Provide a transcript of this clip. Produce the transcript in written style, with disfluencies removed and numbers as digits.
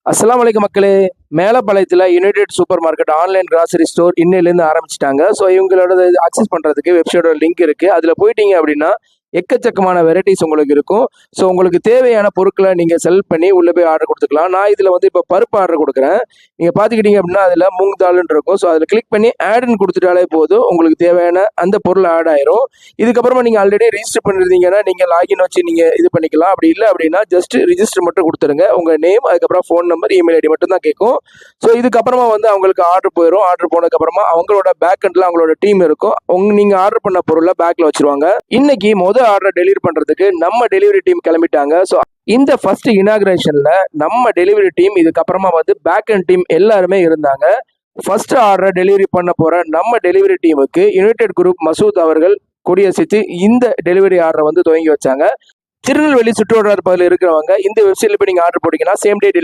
அஸ்ஸலாமு அலைக்கும் மக்களே. மேலப்பாளையத்தில் united supermarket online grocery store இன்னையிலேருந்து ஆரம்பிச்சிட்டாங்க. ஸோ இவங்களோட அக்சஸ் பண்ணுறதுக்கு வெப்சைட்டோட லிங்க் இருக்குது. அதில் போயிட்டீங்க அப்படின்னா எக்கச்சக்கமான வெரைட்டிஸ் உங்களுக்கு இருக்கும். ஸோ உங்களுக்கு தேவையான பொருட்களை நீங்கள் செலக்ட் பண்ணி உள்ளே போய் ஆர்டர் கொடுத்துக்கலாம். நான் இதில் வந்து இப்போ பருப்பு ஆர்டர் கொடுக்குறேன். நீங்கள் பார்த்துக்கிட்டீங்க அப்படின்னா அதில் மூங் தால்னு இருக்கும். ஸோ அதில் கிளிக் பண்ணி ஆடுன்னு கொடுத்துட்டாலே போதும், உங்களுக்கு தேவையான அந்த பொருள் ஆட் ஆயிரும். இதுக்கப்புறமா நீங்கள் ஆல்ரெடி ரிஜிஸ்டர் பண்ணியிருந்தீங்கன்னா நீங்கள் லாகின் வச்சு நீங்கள் இது பண்ணிக்கலாம். அப்படி இல்லை அப்படின்னா ஜஸ்ட் ரிஜிஸ்டர் மட்டும் கொடுத்துருங்க. உங்கள் நேம், அதுக்கப்புறம் ஃபோன் நம்பர், இமெயில் ஐடி மட்டும் தான் கேட்கும். ஸோ இதுக்கப்புறமா வந்து அவங்களுக்கு ஆர்டர் போயிடும். ஆர்டர் போனதுக்கப்புறமா அவங்களோட பேக் எண்டில் அவங்களோட டீம் இருக்கும். நீங்கள் ஆர்டர் பண்ண பொருளை பேக்கில் வச்சுருவாங்க. இன்னைக்கு ஆர்டர் டெலிவரி பண்றதுக்கு நம்ம டெலிவரி டீம் கிளம்பிட்டாங்க. ஸோ இந்த ஃபர்ஸ்ட் இனாகிரேஷன்ல நம்ம டெலிவரி டீம், இதுக்கப்புறமா வந்து பேக் அண்ட் டீம் எல்லாருமே இருந்தாங்க. ஃபர்ஸ்ட் ஆர்டர் டெலிவரி பண்ண போற நம்ம டெலிவரி டீமுக்கு யுனைடெட் குரூப் மசூத் அவர்கள் கொடியசைத்து இந்த டெலிவரி ஆர்டரை வந்து துவங்கி வச்சாங்க. திருநெல்வேலி சுற்றுவட்டார பகுதியில் இருக்கிறவங்க இந்த வெப்சைட்ல போய் நீங்க ஆர்டர் போட்டீங்கன்னா சேம் டே